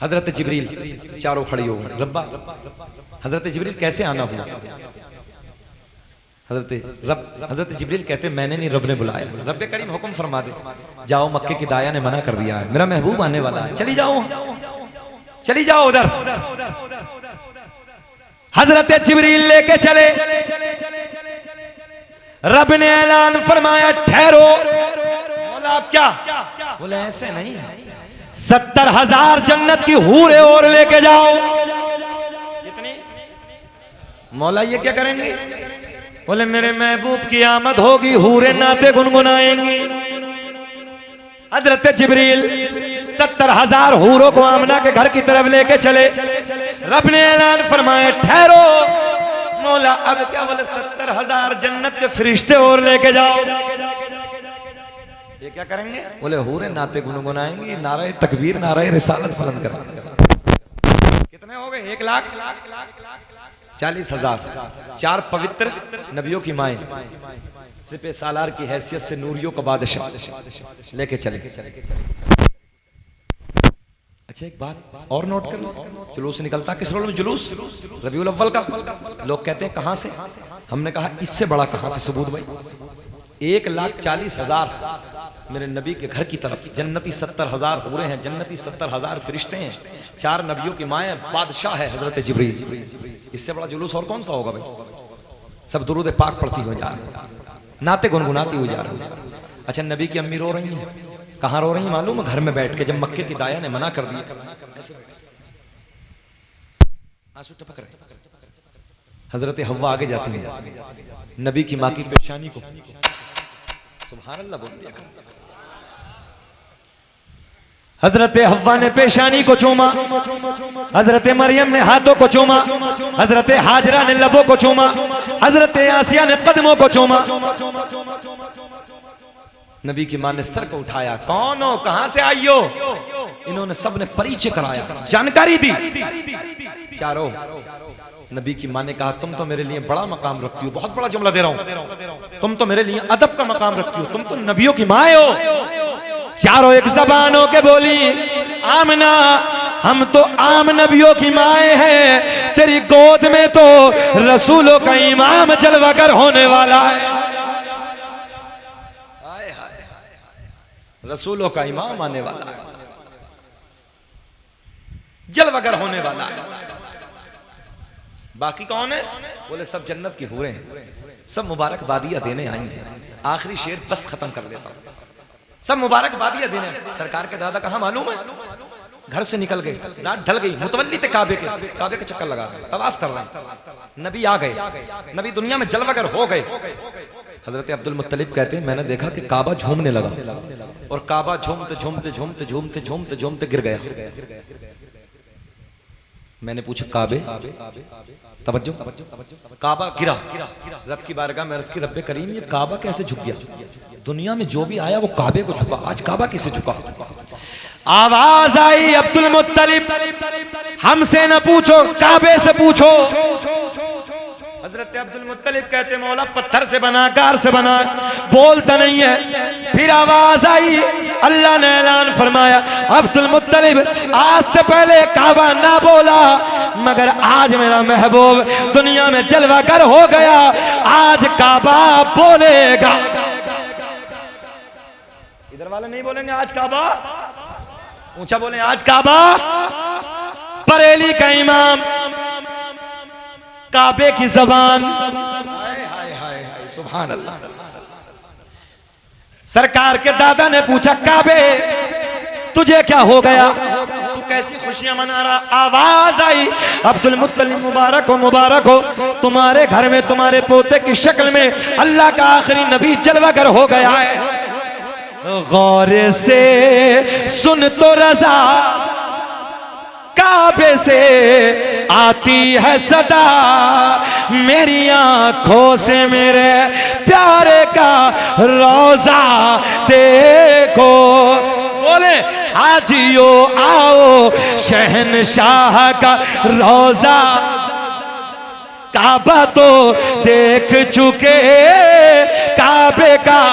हजरत जिब्रील चारों खड़ी हो गए। रब्बा हजरत जिब्रील कैसे आना हुआ? हजरत जिब्रील कहते मैंने नहीं, रब ने बुलाया। रब करीम हुक्म फरमा दे, जाओ, मक्के की दाया ने मना कर दिया है, मेरा महबूब आने वाला है, चली जाओ, चली जाओ उधर। हजरत जिब्रील लेके चले। रब ने ऐलान फरमाया, ठहरो। बोला आप क्या? बोले ऐसे नहीं, 70,000 जन्नत की हूरें और लेके जाओ। कितनी? मौला ये क्या करेंगे? बोले मेरे महबूब की आमद होगी, हूरें नाते गुनगुनाएंगी। हजरत जिब्रील 70,000 हूरों को आमना के घर की तरफ लेके चले। रब ने ऐलान फरमाया, ठहरो। मौला अब क्या? बोले 70,000 जन्नत के फरिश्ते और लेके जाओ। ये क्या करेंगे? बोले हूरें नाते गुनगुनाएंगी, नारे तकबीर, नारे रिसालत बुलंद करेंगे। कितने हो गए? 1,40,000। 4 पवित्र नबियों की माएं, सिपे सालार की हैसियत से नूरियों का बादशाह लेके चले। अच्छा एक बात और नोट कर लो, जुलूस निकलता किस रोल में? जुलूस रबीउल अव्वल का। लोग कहते हैं कहां से? हमने कहा इससे बड़ा कहां से सबूत भाई? 1,40,000 मेरे नबी के घर की तरफ, जन्नती 70,000 हूरें हैं, जन्नती 70,000 फरिश्ते हैं, 4 नबियों की माएं, बादशाह है हजरत जिब्रील। इससे बड़ा जुलूस और कौन सा होगा भाई? सब दुरूद पाक पढ़ती हो जा रही, नाते गुनगुनाती हो जा रही। अच्छा नबी की अम्मी रो रही हैं, कहां रो रही मालूम है? घर में बैठ के, जब मक्के की दाया ने मना कर दिया, आंसू टपक रहे। हजरत हव्वा आगे जाती है, नबी की माँ की पेशानी को सुभान अल्लाह बोल दिया। हजरत हव्वा ने पेशानी को चूमा, हजरत मरियम ने हाथों को चूमा, हजरत हाजरा ने लबों को चूमा, हजरत आसिया ने कदमों को चूमा। नबी की मां ने सर को उठाया, कौन हो, कहां से आई हो? इन्होंने सबने परिचय कराया, जानकारी दी। चारों नबी की मां ने कहा, तुम तो मेरे लिए बड़ा मकाम रखती हो, बहुत बड़ा जुमला दे रहा हूं, तुम तो मेरे लिए अदब का मकाम रखती हो, तुम तो नबियों की मां हो। चारों एक जबान हो के बोली, आमना हम तो आम नबियों की माएं हैं, तेरी गोद में तो रसूलों का इमाम जलवागर होने वाला है। रसूलों का इमाम आने वाला है, जलवागर होने वाला है। बाकी कौन है? बोले सब जन्नत की हूरें हैं, सब मुबारकबादियां देने आई हैं। आखिरी शेर बस खत्म कर लेता हूं, सब मुबारकबादियां देने। सरकार के दादा कहां मालूम है? घर से निकल गए, रात ढल गई, मुतवल्ली थे काबे के चक्कर लगा गए, तवाफ कर रहे। नबी आ गए, नबी दुनिया में जलवागर हो गए। हजरत अब्दुल मुत्तलिब कहते हैं, मैंने देखा कि काबा झूमने लगा और काबा झूमते झूमते झूमते झूमते झूमते झूमते गिर गया। मैंने पूछा काबे, तवज्जो, काबा गिरा। रब की बारगाह में अर्ज़ की, रब्बे करीम ये काबा कैसे झुक गया? दुनिया में जो भी आया वो काबे को झुका, आज काबा कैसे झुका? आवाज आई, अब्दुल मुत्तलिब हमसे न पूछो, काबे से पूछो। हजरत अब्दुल मुत्तलिब कहते, मौला पत्थर से बना, कार से बना, बोलता नहीं है। फिर आवाज आई, अल्लाह ने ऐलान फरमाया, अब्दुल मुत्तलिब आज से पहले काबा ना बोला, मगर आज मेरा महबूब दुनिया में जलवागर हो गया, आज काबा बोलेगा। इधर वाले नहीं बोलेंगे आज काबा, ऊंचा बोले आज काबा। बरेली का इमाम, काबे की जबान, हाय हाय हाय हाय सुभान अल्लाह। सरकार के दादा ने पूछा, काबे तुझे क्या हो गया, तू कैसी खुशियां मना रहा? आवाज आई, अब्दुल मुत्तलिब मुबारक हो, मुबारक हो, तुम्हारे घर में तुम्हारे पोते की शक्ल में अल्लाह का आखिरी नबी जलवागर हो गया है। गौर से सुन तो रजा, काबे से आती है सदा, मेरी आंखों से मेरे प्यारे का रोजा देखो। बोले हाजियो आओ, शहनशाह का रोजा, काबा तो देख चुके, काबे का।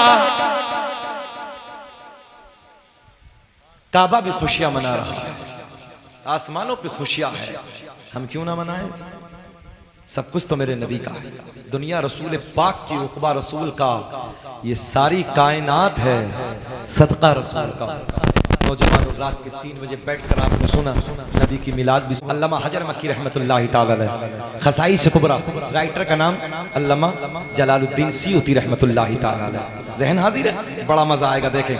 काबा भी खुशियां मना रहा है, आसमानों पे खुशियां है, हम क्यों ना मनाएं? सब कुछ तो मेरे नबी का है, दुनिया रसूल पाक की, उक़बा रसूल का, ये सारी कायनात है सदका रसूल का। नौजवानों, रात के 3 बजे बैठकर आपने सुना नबी की मिलाद भी। अल्लामा हजर मक्की रहमतुल्लाहि ताला अलैह, खसाइस कुबरा, राइटर का नाम अल्लामा जलालुद्दीन सियूती रहमतुल्लाहि ताला अलैह। ज़हन हाजिर है, बड़ा मजा आएगा। देखें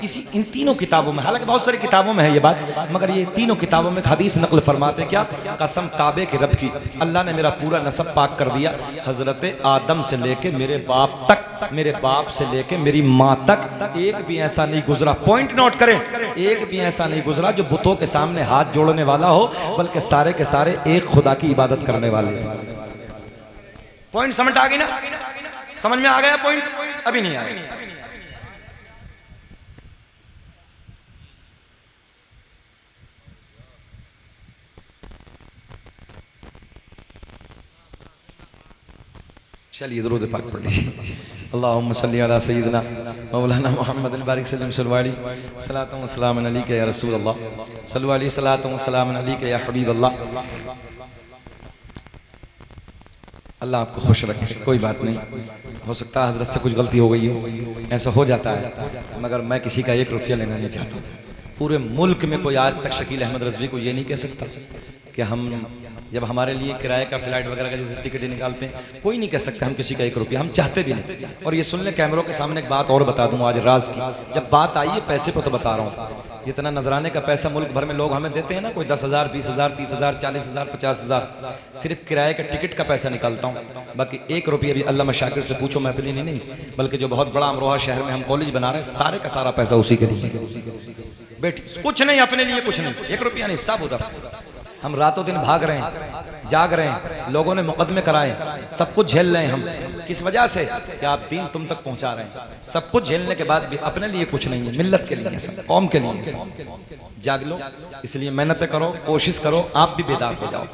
इन तीनों किताबों में, हालांकि बहुत सारी किताबों में है ये बात, मगर ये तीनों किताबों में हदीस नकल फरमाते क्या, कसम काबे के रब की, अल्लाह ने मेरा पूरा नसब पाक कर दिया, हजरत आदम से लेके मेरे बाप तक, मेरे बाप से लेके मेरी माँ तक एक भी ऐसा नहीं गुजरा, पॉइंट नोट करें, एक भी ऐसा नहीं गुजरा जो बुतों के सामने हाथ जोड़ने वाला हो, बल्कि सारे के सारे एक खुदा की इबादत करने वाले थे। पॉइंट समझ आ गई ना? समझ में आ गया पॉइंट? अभी नहीं आया। चलिए दुरूद पाक पढ़ लीजिए। अल्लाहुम्मा सल्ली अला सय्यिदिना मौलाना मुहम्मद बारिक सल्लम सल्लल्लाहु अलैहि सलातु व सलाम अलैका या रसूल अल्लाह, सल्लल्लाहु अलैहि सलातु व सलाम अलैका या हबीब अल्लाह। अल्लाह आपको खुश रखे। कोई बात नहीं, हो सकता है हजरत से कुछ गलती हो गई हो, ऐसा हो जाता है, मगर मैं किसी का 1 रुपया लेना नहीं चाहता। पूरे मुल्क में कोई आज तक शकील अहमद रज़वी को ये नहीं कह सकता कि हम जब हमारे लिए किराए का फ्लाइट वगैरह का जैसे टिकट निकालते हैं, कोई नहीं कह सकता हम किसी का 1 रुपया, हम चाहते भी नहीं। और ये सुन ले, कैमरों के सामने एक बात और बता दूं आज राज की, जब बात आई है पैसे पर तो बता रहा हूँ, जितना नजराने का पैसा मुल्क भर में लोग हमें देते हैं ना, कोई 10,000 20,000 30,000 40,000 50,000, सिर्फ किराए का टिकट का पैसा निकालता हूँ, बाकी 1 रुपया भी अल्लामा शाकिर से पूछो, मैं अपनी नहीं, बल्कि जो बहुत बड़ा अमरोहा शहर में हम कॉलेज बना रहे हैं, सारे का सारा पैसा उसी के लिए। बेटी कुछ नहीं, अपने लिए कुछ नहीं, 1 रुपया नहीं, सब उधर। हम रातों दिन भाग रहे हैं, जाग रहे हैं, लोगों ने मुकदमे कराए, सब कुछ झेल रहे हैं हम, किस वजह से कि आप दीन तुम तक पहुंचा रहे हैं। सब कुछ झेलने के बाद भी अपने लिए कुछ नहीं है, मिल्लत के लिए, सब कौम के लिए। जाग लो, इसलिए मेहनत करो, कोशिश करो, आप भी बेदार हो जाओ।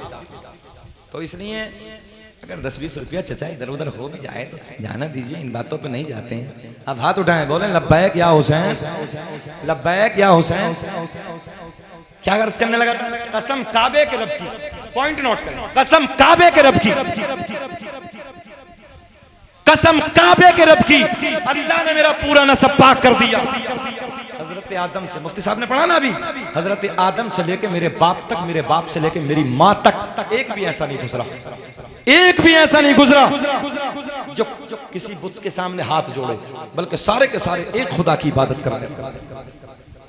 तो इसलिए अगर 10-20 रुपया चचा इधर उधर हो भी जाए तो जाना दीजिए, इन बातों पे नहीं जाते हैं। अब हाथ उठाएं, बोले लब्बैक या हुसैन, लब्बैक या हुसैन। क्या गर्ज करने लगा? कसम काबे के रब की, पॉइंट नोट करें, कसम काबे के रब की, कसम काबे के रब की, अल्लाह ने मेरा पूरा नसब पाक कर दिया। हजरत आदम से, मुफ्ती साहब ने पढ़ा ना अभी, हजरत आदम से लेके मेरे बाप तक, मेरे बाप से लेके मेरी माँ तक, एक भी ऐसा नहीं गुजरा, एक भी ऐसा नहीं गुजरा जो किसी बुत के सामने हाथ जोड़े, बल्कि सारे के सारे एक खुदा की इबादत कर रहे।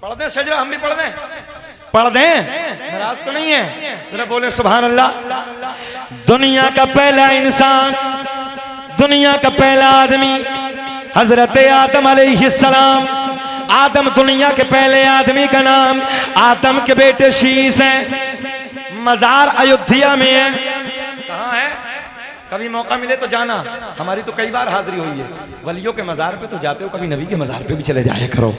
पढ़ दें शजरा, हम भी पढ़ दें, पढ़ दें, नाराज तो नहीं है? जरा बोले सुभान अल्लाह। दुनिया का पहला इंसान, दुनिया का पहला आदमी हजरत आदम अलैहिस्सलाम। आदम दुनिया के पहले आदमी का नाम, आदम के बेटे शीश है, मजार अयोध्या में है। कहाँ है? कभी मौका मिले तो जाना, हमारी तो कई बार हाजिरी हुई है, वलियों के मजार पे तो जाते हो, कभी नबी के मजार पे भी चले जाया करो।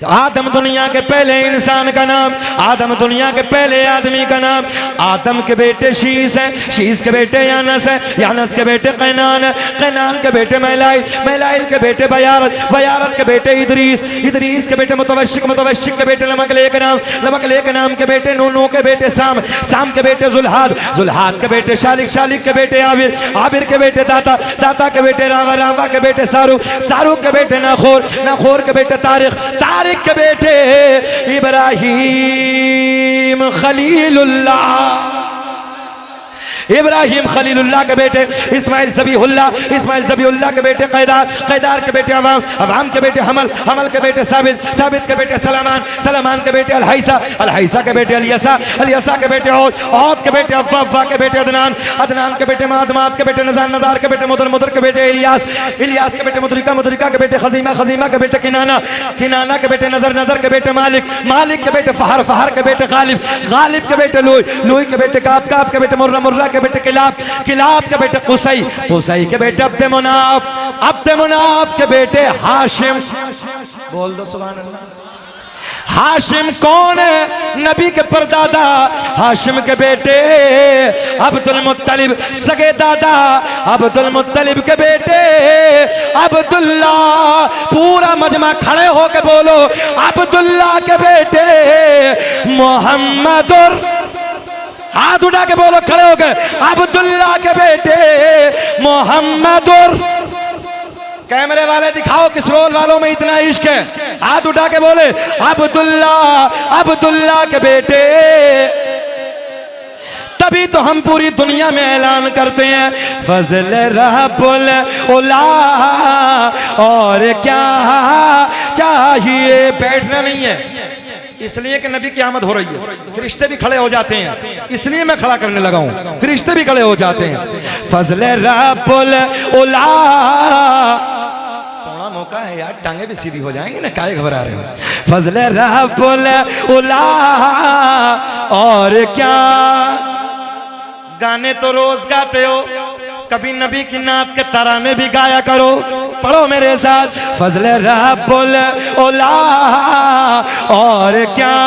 आदम दुनिया के पहले इंसान का नाम, आदम दुनिया के पहले आदमी का नाम, आदम के बेटे शीश है, शीश के बेटे यानस है, यानस के बेटे कैनान है, कैनान के बेटे मैलाइल, मैलाइल के बेटे बयारत, बयारत के बेटे इदरीस, इदरीस के बेटे मुतवश्शिक, मुतवश्शिक के बेटे लमकलेक नाम, लमकलेक नाम के बेटे नूनू के बेटे साम, साम के बेटे जुल्हाद, जुल्हाद के बेटे शालिक, शालिक के बेटे आबिर, आबिर के बेटे दाता, दाता के बेटे रावा, रावा के बेटे सारूक, सारूक के बेटे नाखोर, नाखोर के बेटे तारिक, तारिक के बेटे इब्राहीम खलीलुल्लाह, इब्राहिम खलीलुल्लाह के बेटे इस्माइल ज़बीहुल्लाह, इस्माइल ज़बीहुल्लाह के बेटे कैदार, कैदार के बेटे अवाम, अवाम के बेटे हमल, हमल के बेटे साबित, साबित के बेटे सलामान, सलामान के बेटे अलहैसा, अलहैसा के बेटे अलियसा, अलियसा के बेटे औद, औद के बेटे अव्वा, अव्वा के बेटे अदनान, अदनान के बेटे माद, माद के बेटे नज़ार, नज़ार के बेटे मुदर, मुदर के बेटे इलियास, इलियास के बेटे मुदरिका, मुदरिका के बेटे खज़ीमा, खज़ीमा के बेटे किनाना, किनाना के बेटे नज़र, नज़र के बेटे मालिक, मालिक के बेटे फहर, फहर के बेटे गालिब, गालिब के बेटे लुई, लुई के बेटे काब, काब के बेटे मुर्रा, मुर्रा के बेटे किलाब, किलाब के बेटे कुसई, कुसई के बेटे अब्द मुनाफ, अब्द मुनाफ के बेटे हाशिम। बोल दो सुभान अल्लाह। हाशिम कौन है? नबी के परदादा हाशिम के बेटे अब्दुल मुत्तलिब, सगे दादा अब्दुल मुत्तलिब के बेटे अब्दुल्ला। पूरा मजमा खड़े होके बोलो, अब्दुल्ला के बेटे मोहम्मदुर। हाथ उठा के बोलो खड़े होकर, अब्दुल्ला के बेटे मोहम्मदुर। कैमरे वाले दिखाओ किस रोल वालों में इतना इश्क है। हाथ उठा के बोले, अब्दुल्ला, अब्दुल्ला के बेटे। तभी तो हम पूरी दुनिया में ऐलान करते हैं फजल रब्बुल उला, और क्या चाहिए। बैठना नहीं है इसलिए कि नबी की आमद हो रही है, फरिश्ते भी खड़े हो जाते हैं, इसलिए मैं खड़ा करने लगा हूं, फरिश्ते भी खड़े हो जाते हैं। फजल रब्बुल उला, सोना मौका है यार, टांगे भी सीधी हो जाएंगे ना, काहे घबरा रहे हो। फजल रब्बुल उला, और क्या। गाने तो रोज गाते हो, कभी नबी की नात के तराने भी गाया करो। पढ़ो मेरे साथ, फजल रब्बुल उला, और क्या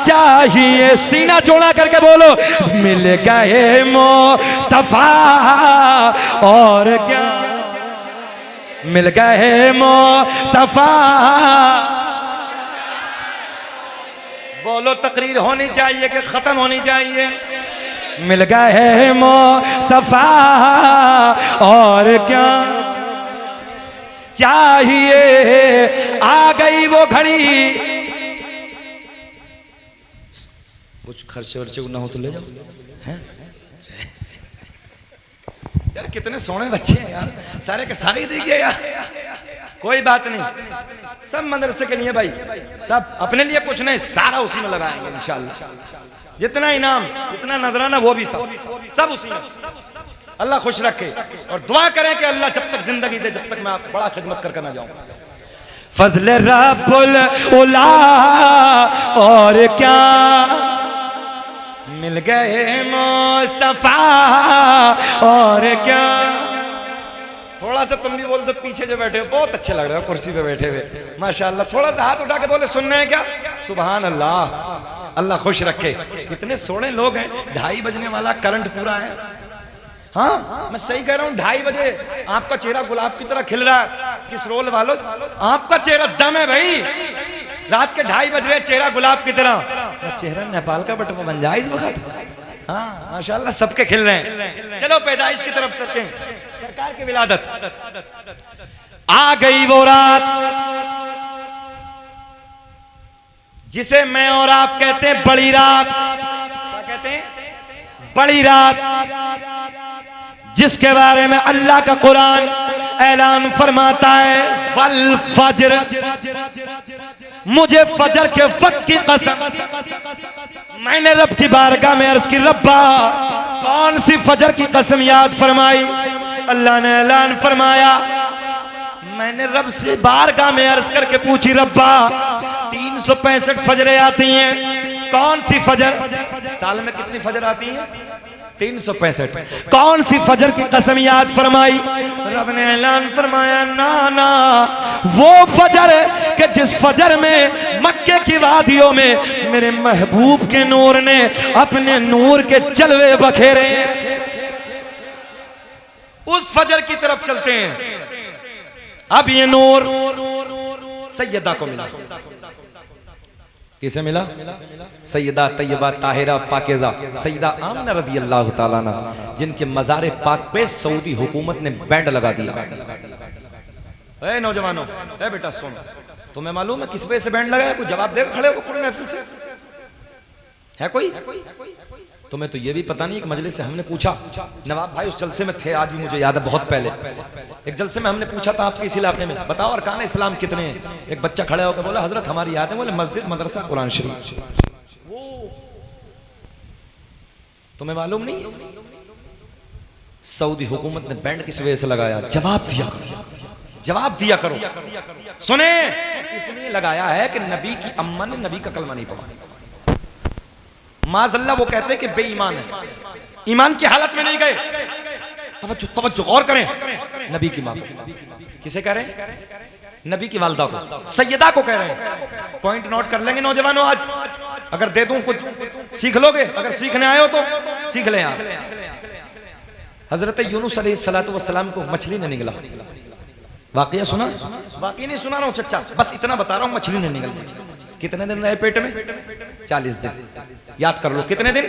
चाहिए। सीना चौड़ा करके बोलो, मिल गए मुस्तफा, और क्या मिल गए मुस्तफा। बोलो तकरीर होनी चाहिए कि खत्म होनी चाहिए। मिल गए मुस्तफा, और क्या चाहिए। आ गई वो घड़ी। कुछ खर्चे वर्चे ना हो तो ले जाओ, हैं? यार कितने सोने बच्चे हैं यार, सारे के सारे देखिए यार। कोई बात नहीं, सब मदरसे के लिए भाई, सब अपने लिए कुछ नहीं, सारा उसी में लगाएंगे इंशाल्लाह। जितना इनाम, जितना नजराना, वो भी सब उसी में। अल्लाह खुश रखे, और दुआ करें कि अल्लाह जब तक जिंदगी दे, जब तक मैं आप बड़ा खिदमत करके ना जाऊं। फजल रब्बुल उला, और क्या मिल गए मुस्तफा, और क्या। थोड़ा सा तुम भी बोल दो, पीछे जो बैठे हो बहुत अच्छे लग रहे हो कुर्सी पे बैठे हुए, माशाल्लाह। थोड़ा सा हाथ उठा के बोले, सुनना है क्या? सुभान अल्लाह, अल्लाह खुश रखे। कितने सोने लोग हैं। 2:30 बजने वाला, करंट पूरा है। हाँ मैं सही कह रहा हूँ, 2:30 बजे आपका चेहरा गुलाब की तरह खिल रहा है। किस रोल वालों, आपका चेहरा दम है भाई। रात के 2:30 बज रहे, चेहरा गुलाब की तरह। चेहरा नेपाल का बटवा बन जाए इस वक्त। हाँ माशाल्लाह, सबके खिल रहे हैं। चलो पैदाइश की तरफ चलते हैं, सरकार की विलादत। आ गई वो रात जिसे मैं और आप कहते हैं बड़ी रात। क्या कहते हैं? बड़ी रात, जिसके बारे में अल्लाह का कुरान ऐलान फरमाता है, वल फज्र, मुझे फजर के वक्त की कसम। मैंने रब की बारगाह में अर्ज की, रब्बा कौन सी फजर की कसम याद फरमाई? अल्लाह ने ऐलान फरमाया, मैंने रब से बारगाह में अर्ज करके पूछी, रब्बा 365 फजरें आती हैं, कौन सी फजर? साल में कितनी फजर आती हैं? 365। कौन सी फजर की कसम याद फरमाई? रब ने ऐलान फरमाया, ना ना, वो फजर कि जिस फजर में मक्के की वादियों में मेरे महबूब के नूर ने अपने नूर के जलवे बखेरे। उस फजर की तरफ चलते हैं। अब ये नूर सैयदा को मिला। किसे मिला? सैयदा तैयबा ताहिरा पाकीज़ा सैयदा आमना रज़ी अल्लाह ताला अन्हा, जिनके मज़ार पाक पे सऊदी हुकूमत ने बैंड लगा दिया। ए नौजवानों, ए बेटा सुन, तुम्हें मालूम है किस वजह से बैंड लगाया? कोई जवाब देगा खड़े हो पूरी महफिल से? है कोई? तुम्हें तो ये भी पता नहीं। एक मजलिस से हमने पूछा, नवाब भाई उस जलसे में थे, आज भी मुझे याद है, बहुत पहले एक जलसे में हमने पूछा था, आपके इस इलाके में बताओ अरकान इस्लाम कितने हैं? एक बच्चा खड़े होकर बोला, हजरत हमारी याद है। बोले मस्जिद, मदरसा, कुरान शरीफ। वो तुम्हें मालूम नहीं? सऊदी हुकूमत ने बैंड किस वजह से लगाया? जवाब दिया करो, जवाब दिया करो। सुने, इसलिए लगाया है कि नबी की अम्मा ने नबी का कलमा नहीं पढ़ा। माज़अल्लाह वो कहते हैं कि बेईमान है, ईमान की हालत में नहीं गए। तवज्जो, तवज्जो, गौर करें। नबी की मां किसे कह रहे हैं? नबी की वालदा को, सैयदा को कह रहे हैं। पॉइंट नोट कर लेंगे नौजवानों, आज अगर दे दूं कुछ सीख लोगे, अगर सीखने आए हो तो सीख लें आप। हजरत यूनुस अलैहिस्सलातु वस्सलाम को मछली ने निगला, वाकया सुना? वाकई नहीं सुना रहा हूं चच्चा, बस इतना बता रहा हूं, मछली ने निगल। कितने दिन रहे पेट में? 40 दिन। याद कर लो कितने दिन?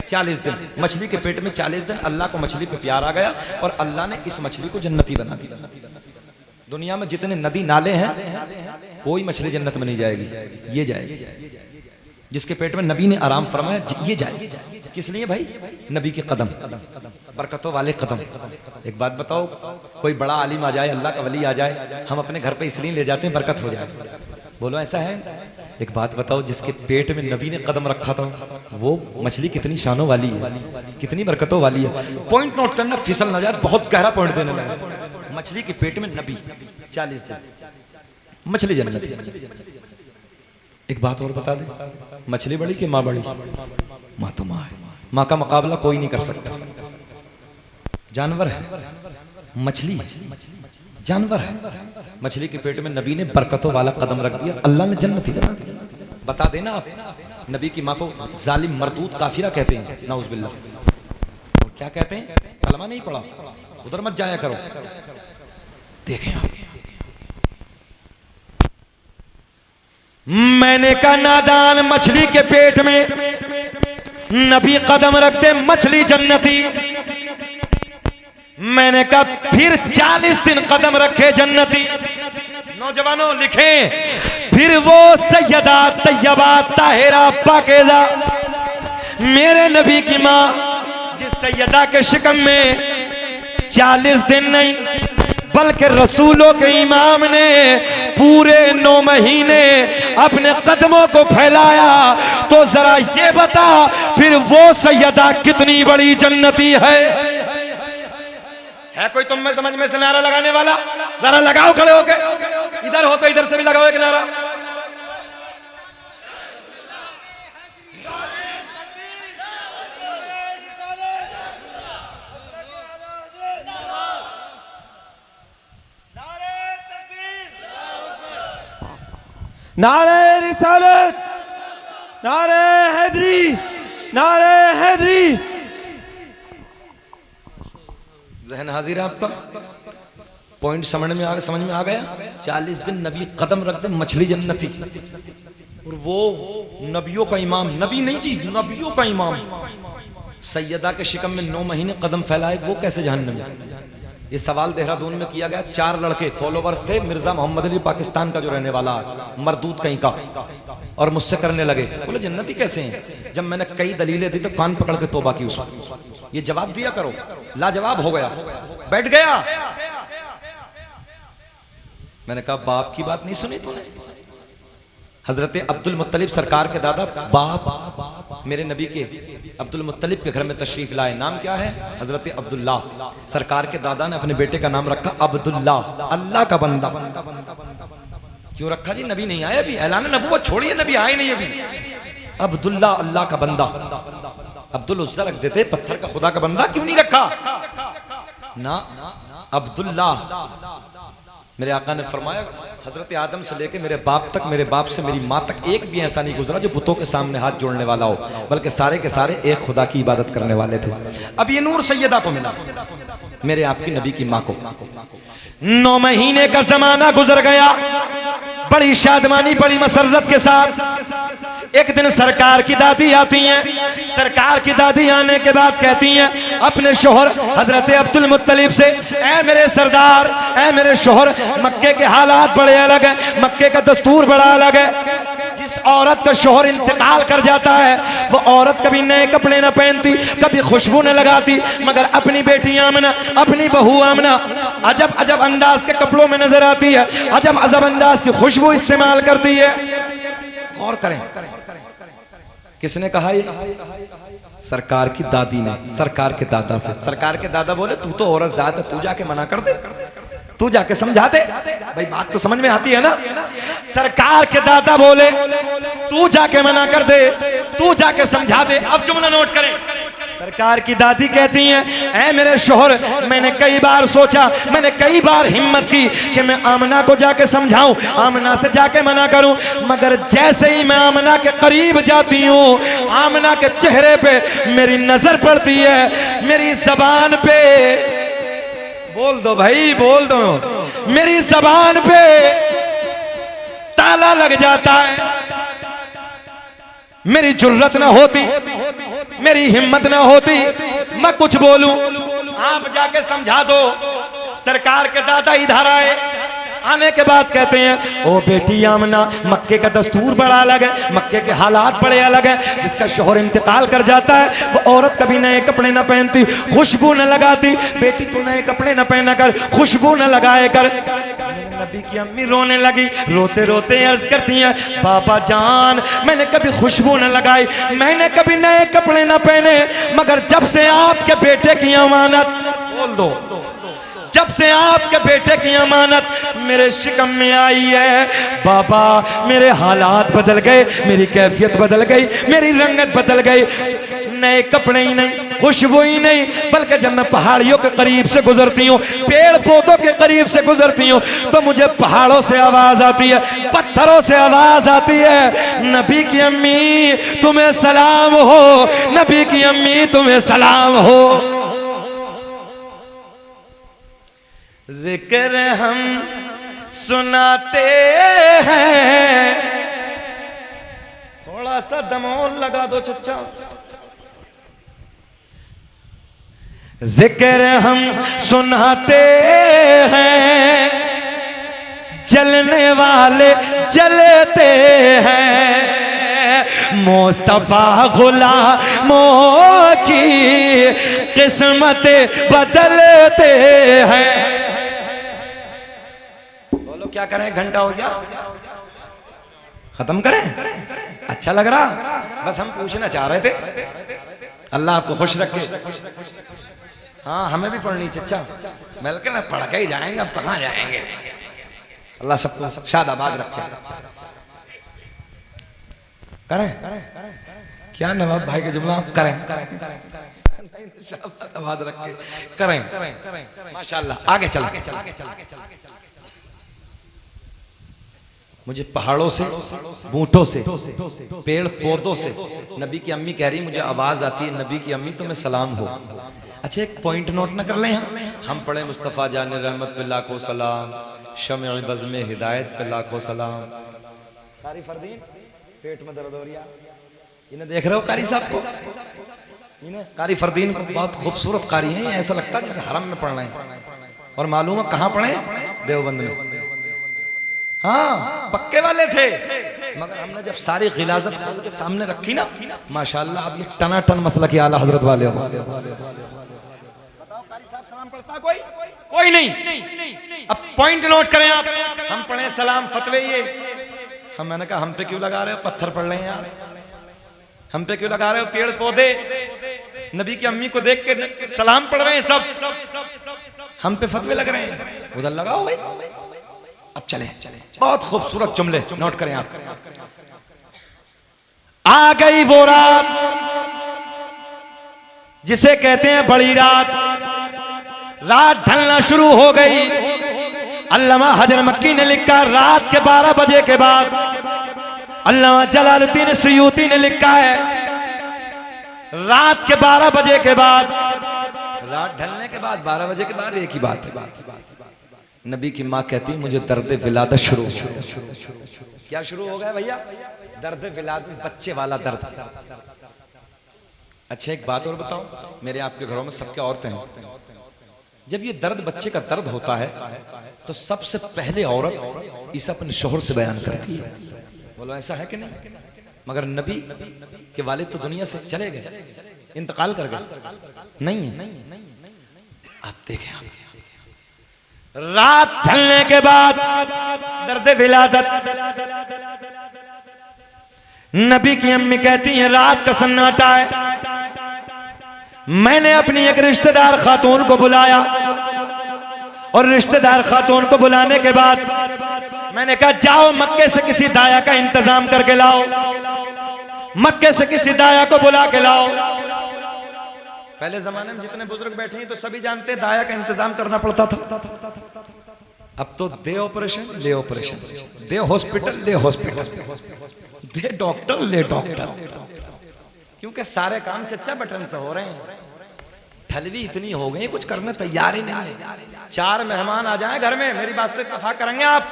40 दिन। मछली के पेट में 40 दिन। अल्लाह को मछली पे प्यार आ गया और अल्लाह ने इस मछली को जन्नती बना दिया। दुनिया में जितने नदी नाले हैं कोई मछली जन्नत में नहीं जाएगी, ये जाएगी। जिसके पेट में नबी ने आराम फरमाया ये जाए। किस लिए भाई? नबी के कदम, बरकतों वाले कदम। एक बात बताओ, कोई बड़ा आलिम आ जाए, अल्लाह का वली आ जाए, हम अपने घर पे इसलिए ले जाते हैं बरकत हो जाए। बोलो ऐसा है? एक बात बताओ, जिसके पेट में नबी ने कदम रखा था वो मछली कितनी शानों वाली है, कितनी बरकतों वाली है। पॉइंट नोट करना, फिसल ना जाए, बहुत गहरा पॉइंट देने लगा। मछली के पेट में नबी 40 दिन, मछली जन्नत है। एक बात और बता दे, मछली बड़ी कि माँ बड़ी? माँ तो माँ है, माँ का मुकाबला कोई नहीं कर सकता। जानवर है, मछली जानवर है। मछली के पेट में नबी ने बरकतों वाला कदम रख दिया, अल्लाह ने जन्नत ही बना दिया। बता देना आप, नबी की माँ को जालिम मरदूद काफिरा कहते हैं, नाउज़ बिल्लाह। और क्या कहते हैं? कलमा नहीं पढ़ा, उधर मत जाया करो। देखें आप, मैंने कहा नादान, मछली के पेट में नबी कदम रखते, मछली जन्नती। मैंने कहा फिर 40 दिन कदम रखे जन्नती। नौजवानों लिखें, फिर वो सैयदा तैयबा ताहिरा पाकीज़ा मेरे नबी की माँ, जिस सैयदा के शिकम में 40 दिन नहीं बल्कि रसूलों के इमाम ने पूरे 9 महीने अपने कदमों को फैलाया, तो जरा ये बता फिर वो सैयदा कितनी बड़ी जन्नती है कोई तुम में समझ में से नारा लगाने वाला? जरा लगाओ खड़े होके, इधर हो तो इधर से भी लगाओ एक नारा। नारे रिसालत, नारे हैदरी, नारे हैदरी। जहन हाजिर है आपका? पॉइंट समझ में आ गया? 40 दिन नबी कदम रख दे, मछली जन्नती। और वो नबियों का इमाम, नबी नहीं जी, नबियों का इमाम, सैयदा के शिकम में 9 महीने कदम फैलाए, वो कैसे जहन्नम में? ये सवाल देहरादून में किया गया। 4 लड़के फॉलोवर्स थे, मिर्जा मोहम्मद अली पाकिस्तान का जो रहने वाला मरदूद कहीं का, और मुझसे करने लगे, बोले जन्नती कैसे हैं? जब मैंने कई दलीलें दी तो कान पकड़ के तौबा की उसको, ये जवाब दिया करो। लाजवाब हो गया, बैठ गया। मैंने कहा बाप की बात नहीं सुनी तो? हजरत अब्दुल मुत्तलिब सरकार के दादा, बाप मेरे नबी के अब्दुल मुत्तलिब के घर में तशरीफ लाए। नाम क्या है? हजरत अब्दुल्ला। सरकार के दादा ने अपने बेटे का नाम रखा अब्दुल्ला, अल्लाह का बंदा। क्यों रखा जी? नबी नहीं आए अभी, ऐलान नबूवत छोड़िए, नबी आए नहीं अभी। अब्दुल्ला, अल्लाह का बंदा। अब्दुल उज़्ज़ा रख देते, पत्थर का खुदा का बंदा क्यों नहीं रखा? ना, अब्दुल्ला। मेरे आका ने फरमाया, हजरत आदम से लेके मेरे बाप तक, मेरे बाप से मेरी माँ तक एक भी ऐसा नहीं गुजरा जो बुतों के सामने हाथ जोड़ने वाला हो, बल्कि सारे के सारे एक खुदा की इबादत करने वाले थे। अब ये नूर सैयदा को मिला, मेरे आपकी नबी की माँ को। 9 महीने का जमाना गुजर गया, बड़ी शादमानी, बड़ी मसरत के साथ। एक दिन सरकार की दादी आती हैं। सरकार की दादी आने के बाद कहती हैं अपने शोहर हजरत अब्दुल मुत्तलिब से, ऐ मेरे सरदार, ऐ मेरे शोहर, मक्के के हालात बड़े अलग हैं, मक्के का दस्तूर बड़ा अलग है। जिस औरत का शोहर इंतकाल कर जाता है वो औरत कभी नए कपड़े न पहनती, कभी खुशबू न लगाती, मगर अपनी बेटी आमना, अपनी बहू आमना अजब अजब अंदाज के कपड़ों में नजर आती है, अजब अजब अंदाज की खुशबू इस्तेमाल करती है। गौर करें, किसने कहा ये? सरकार की दादी ने, सरकार के दादा से। सरकार के दादा बोले तू तो औरत जात है, तू जाके मना कर दे, तू जाके समझा दे। भाई बात तो समझ में आती है ना? सरकार के दादा बोले तू जाके मना कर दे, तू जाके समझा दे। अब जुमला नोट करें, सरकार की दादी कहती हैं, ऐ मेरे शोहर, मैंने कई बार सोचा, मैंने कई बार हिम्मत की कि मैं आमना को जाके समझाऊं, आमना से जाके मना करूं, मगर जैसे ही मैं आमना के करीब जाती हूं, आमना के चेहरे पे मेरी नजर पड़ती है, मेरी जबान पे, बोल दो भाई बोल दो, मेरी जबान पे ताला लग जाता है। मेरी जुर्रत ना होती, मेरी हिम्मत ना होती मैं कुछ बोलूं, आप जाके समझा दो। सरकार के दादा इधर आए, आने के बाद कहते हैं, ओ बेटी आमना, मक्के का दस्तूर बड़ा अलग है, मक्के के हालात बड़े अलग है। जिसका शोहर इंतकाल कर जाता है वो औरत कभी नए कपड़े न पहनती, खुशबू न लगाती। बेटी तू नए कपड़े न पहना कर, खुशबू न लगाए कर। नबी की अम्मी रोने लगी, रोते रोते अर्ज करती हैं, बाबा जान मैंने कभी खुशबू न लगाई, मैंने कभी नए कपड़े न पहने, मगर जब से आपके बेटे की अमानत, बोल दो, जब से आपके बेटे की अमानत मेरे शिकम में आई है बाबा, मेरे हालात बदल गए, मेरी कैफियत बदल गई, मेरी रंगत बदल गई। नए कपड़े ही नहीं, खुशबू ही नहीं, बल्कि जब मैं पहाड़ियों के करीब से गुजरती हूँ, पेड़ पौधों के करीब से गुजरती हूँ, तो मुझे पहाड़ों से आवाज आती है, पत्थरों से आवाज आती है, नबी की अम्मी तुम्हें सलाम हो, नबी की अम्मी तुम्हें सलाम हो। जिक्र हम सुनाते हैं, थोड़ा सा दमोल लगा दो चच्चा। जिक्र हम सुनाते हैं, जलने वाले जलते हैं, मुस्तफा गुलामों की किस्मत बदलते हैं। बोलो क्या करें, घंटा हो गया, खत्म करें? अच्छा लग रहा? बस हम पूछना चाह रहे थे, अल्लाह आपको खुश रखे। हाँ हमें भी पढ़नी चच्चा, मिलकर ना पढ़ के ही जाएंगे, अब कहाँ जाएंगे। अल्लाह सबको शादाबाद रखे। करें क्या नवाब भाई के जुमला करें, शादाबाद रखे करें, माशाल्लाह। आगे चला, मुझे पहाड़ों से, बूटों से, पेड़ पौधों से नबी की अम्मी कह रही, मुझे आवाज आती है, नबी की अम्मी तुम्हें सलाम हो। अच्छा एक पॉइंट नोट ना कर लें हम पढ़े, मुस्तफ़ा जान रहमत पे लाखों सलाम, शम्अ बज़्म हिदायत पे लाखों सलाम। कारी फरदीन पेट में दर्द हो रहा, इन्हें देख रहे हो कारी साहब को, इन्हें कारी फरदीन बहुत खूबसूरत कारी है, ऐसा लगता है जैसे हरम में पढ़ रहे हैं। और मालूम है कहाँ पढ़े? देवबंद में। हाँ पक्के वाले थे, मगर हमने जब सारी गिलाजत के सामने रखी ना, माशाल्लाह अब ये टनाटन मसला की आला हजरत वाले हो। बताओ कारी साहब सलाम पढ़ता कोई नहीं। अब पॉइंट नोट करें आप, हम पढ़े सलाम फतवे ये, हम, मैंने कहा हम पे क्यों लगा रहे हो, पत्थर पढ़ रहे हैं यार, हम पे क्यों लगा रहे हो पेड़ पौधे, नबी की अम्मी को देख के सलाम पढ़ रहे हैं सब, हम पे फतवे लग रहे हैं, उधर लगाओ भाई। अब चले, बहुत खूबसूरत जुमले नोट करें आप। आ गई वो रात जिसे कहते हैं बड़ी रात, रात ढलना शुरू हो गई। अल्लामा हजर मक्की ने लिखा, रात के 12 बजे के बाद, अल्लामा जलालुद्दीन सुयूती ने लिखा है, रात के 12 बजे के बाद, रात ढलने के बाद 12 बजे के बाद एक ही बात है, नबी की माँ कहती मुझे दर्द विलादत शुरू हो। क्या शुरू हो गया भैया? दर्द विलादत, बच्चे वाला दर्द। अच्छा एक बात और बताओ, मेरे आपके घरों में सबके औरतें हैं, जब ये दर्द बच्चे का दर्द होता है तो सबसे पहले औरत इसे अपने शोहर से बयान करती है। बोलो ऐसा है कि नहीं? मगर नबी के वालिद तो दुनिया से चले गए, इंतकाल कर गए, नहीं है। आप देखें, रात ढलने के बाद दर्द विलादत, नबी की अम्मी कहती है रात का सन्नाटा है, मैंने अपनी एक रिश्तेदार खातून को बुलाया और रिश्तेदार खातून को बुलाने के बाद मैंने कहा जाओ मक्के से किसी दाया का इंतजाम करके लाओ, मक्के से किसी दाया को बुला के लाओ। पहले जमाने में जितने बुजुर्ग बैठे हैं तो सभी जानते हैं दाया का इंतजाम करना पड़ता था। अब तो दे ऑपरेशन ले ऑपरेशन, दे हॉस्पिटल ले हॉस्पिटल, दे डॉक्टर ले डॉक्टर, क्योंकि सारे काम चच्चा बटन से हो रहे हैं। ठलवी इतनी हो गई कुछ करने तैयार ही नहीं है। 4 मेहमान आ जाएं घर में, मेरी बात से इत्तेफाक करेंगे आप,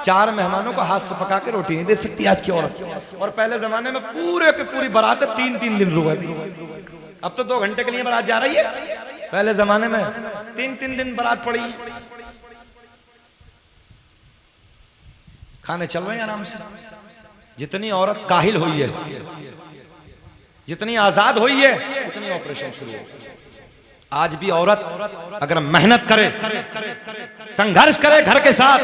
4 मेहमानों को हाथ से पका के रोटी नहीं दे सकती आज की औरत। और पहले जमाने में पूरे की पूरी बारात 3-3 दिन रुकी थी। अब तो 2 घंटे के लिए बारात जा रही है, पहले जमाने में 3-3 दिन बारात पड़ी। खाने चल रहे हैं आराम से। जितनी औरत काहिल हुई है, जितनी आजाद हुई है, उतनी ऑपरेशन शुरू हो। आज भी औरत अगर मेहनत करे, संघर्ष करे घर के साथ,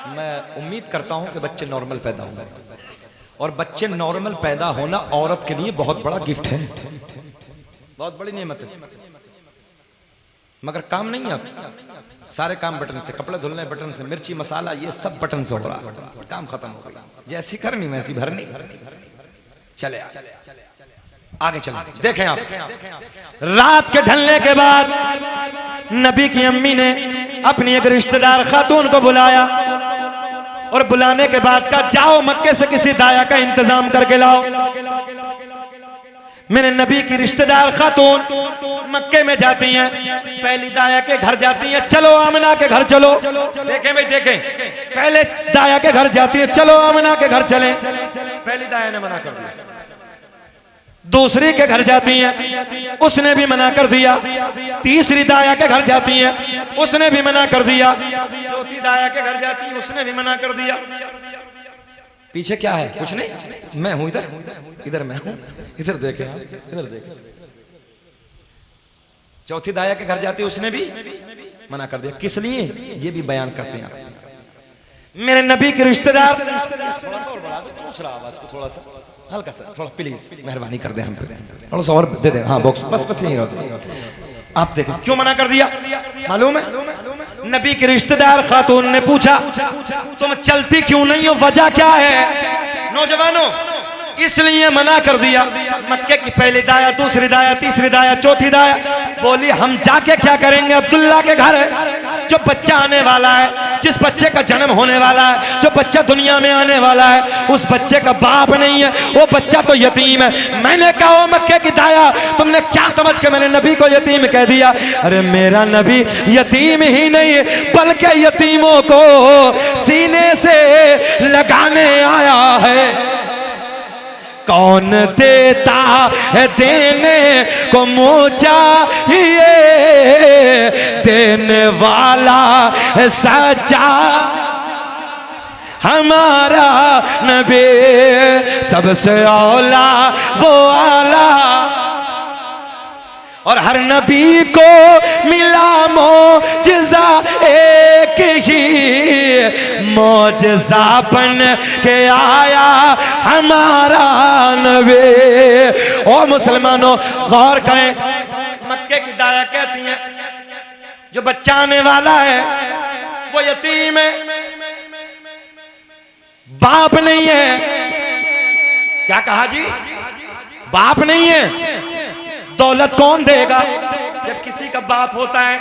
मैं उम्मीद करता हूं कि बच्चे नॉर्मल पैदा होंगे। और बच्चे नॉर्मल पैदा होना औरत के लिए बहुत बड़ा गिफ्ट है, बहुत बड़ी नेमत है। मगर काम नहीं है, अब सारे काम बटन से, कपड़े धुलने बटन से, मिर्ची मसाला ये सब बटन से हो रहा, काम खत्म हो गया। जैसी करनी वैसी भरनी। चले आगे चले, देखें आप। रात के ढलने के बाद नबी की अम्मी ने अपनी एक रिश्तेदार खातून को बुलाया और बुलाने के बाद कहा जाओ मक्के से किसी दाया का इंतजाम करके लाओ। मेरे नबी की रिश्तेदार खातून मक्के में जाती हैं, पहली दाया के घर जाती हैं, चलो आमना के घर चलो। देखें भाई देखें, पहले दाया के घर जाती है, चलो आमना के घर चलें। पहली दाया ने मना कर दिया। दूसरी के घर जाती हैं, उसने भी मना कर दिया। तीसरी दाया के घर जाती हैं, उसने भी मना कर दिया। चौथी दाया के घर जाती है, उसने भी मना कर दिया। पीछे क्या है? कुछ नहीं, मैं हूं इधर, इधर मैं हूं, इधर देखें, इधर देखें। चौथी दाया के घर जाती है, उसने भी मना कर दिया। किस लिए? ये भी बयान करते हैं। मेरे नबी के रिश्तेदार, दूसरा आवाज को थोड़ा सा हल्का सा, थोड़ा प्लीज मेहरबानी कर दे, हम पे थोड़ा सा और दे दे। हाँ बॉक्स, बस यहीं रहो। आप देखें क्यों मना कर दिया, मालूम है? नबी की रिश्तेदार खातून ने पूछा तुम चलती क्यों नहीं हो, वजह क्या है? नौजवानों, इसलिए मना कर दिया। मक्के की पहली दाया, दूसरी दाया, तीसरी दाया, चौथी दाया बोली हम जाके क्या करेंगे अब्दुल्ला के घर, जो बच्चा आने वाला है, जिस बच्चे का जन्म होने वाला है, जो बच्चा दुनिया में आने वाला है, उस बच्चे का बाप नहीं है, वो बच्चा तो यतीम है। मैंने कहा मक्के की दाया, तुमने क्या समझ के मैंने नबी को यतीम कह दिया? अरे मेरा नबी यतीम ही नहीं बल्कि यतीमों को सीने से लगाने आया है। कौन देता है देने को मुँह चाहिए, देने वाला है सच्चा हमारा नबी, सबसे औला वो आला। और हर नबी को मिला मौजज़ा एक ही, मौजज़ा बन के आया हमारा नबी। ओ मुसलमानों गौर करें, मक्के की दाया कहती हैं जो बच्चा आने वाला है वो यतीम है, बाप नहीं है। क्या कहा जी? बाप नहीं है। दौलत कौन देगा? जब किसी का बाप होता है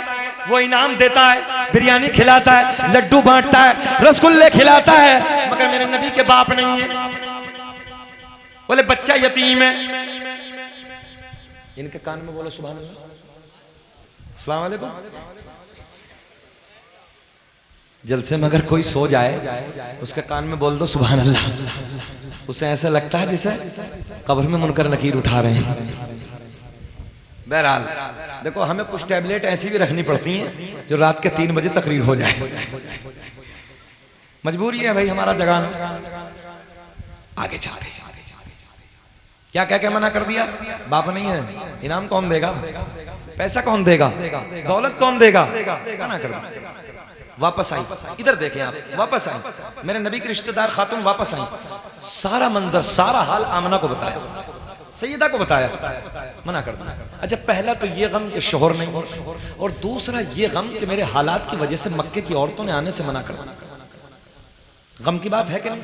वो इनाम देता है, बिरयानी खिलाता है, लड्डू बांटता है, रसगुल्ले खिलाता है, मगर मेरे नबी के बाप नहीं है। बोले बच्चा यतीम है। इनके कान में बोलो सुभान अल्लाह, अस्सलाम वालेकुम। जलसे में अगर कोई सो जाए उसके कान में बोल दो सुभान अल्लाह, उसे ऐसा लगता है जैसे कब्र में मुनकर नकीर उठा रहे हैं। बहरहाल देखो, हमें कुछ टैबलेट ऐसी भी रखनी पड़ती हैं जो रात के 3 बजे तकरीर हो जाए, मजबूरी है भाई हमारा जगाना। आगे चलते क्या कह के मना कर दिया? बाप नहीं है, इनाम कौन देगा, पैसा कौन देगा, दौलत कौन देगा, मना कर दिया। वापस आई, इधर देखें आप, वापस आई। मेरे नबी की रिश्तेदार खातून वापस आई, सारा मंजर, सारा हाल आमना को बताया, सैयदा को बताया, मना कर दिया। अच्छा, पहला तो ये गम कि शोहर नहीं हो, और दूसरा ये गम कि मेरे हालात की वजह से मक्के की औरतों ने आने से मना कर दिया। गम की बात है कि नहीं?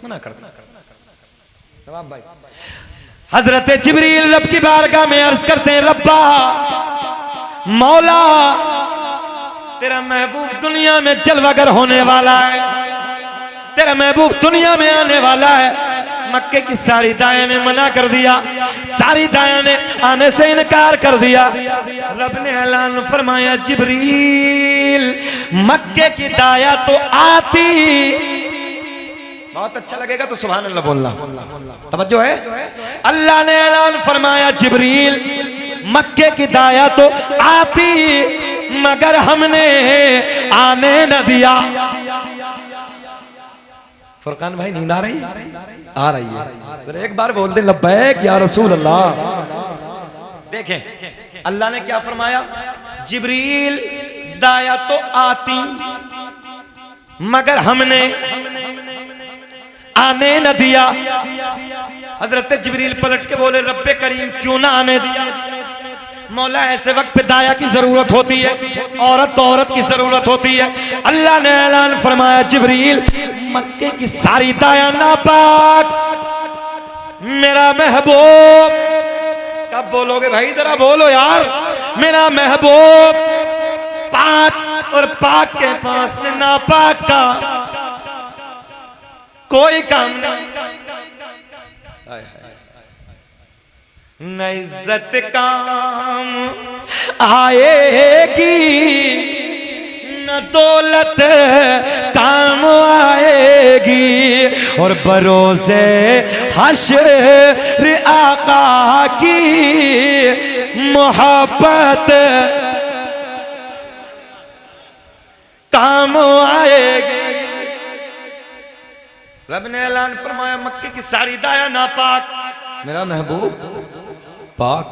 मना कर दिया। नवाब भाई, हजरत जिब्रील रब की बारगाह में अर्ज करते हैं, रब्बा मौला तेरा महबूब दुनिया में जलवागर होने वाला है, तेरा महबूब दुनिया में आने वाला है। मक्के की सारी दाया ने मना कर दिया, सारी दाया ने आने से इनकार कर दिया। रब ने ऐलान फरमाया, जिब्रील मक्के की दाया तो आती, बहुत अच्छा लगेगा तो सुभान अल्लाह बोलना, तवज्जो है। अल्लाह ने ऐलान फरमाया, जिब्रील मक्के की दाया तो आती मगर हमने आने न दिया। फुरकान भाई नींद आ रही आ रही है, तो एक बार बोल दे लब्बैक या रसूल अल्लाह। देखें अल्लाह ने क्या फरमाया, जिब्रील दाया तो आती मगर हमने आने न दिया। हजरत जिब्रील पलट के बोले, रब्बे करीम क्यों ना आने दिया? मौला ऐसे वक्त पे दाया की जरूरत होती है, औरत को औरत की जरूरत होती है। अल्लाह ने ऐलान फरमाया, जिब्रील मक्के की सारी दाया नापाक, मेरा महबूब। कब बोलोगे भाई, जरा बोलो यार। मेरा महबूब पाक और पाक के पास में नापाक का कोई काम नहीं। न इज्जत काम आएगी, न दौलत काम आएगी, और बरोज़े हश्र आका की मोहब्बत काम आएगी। रब ने ऐलान फरमाया, मक्के की सारी दाया नापाक, मेरा महबूब पाक,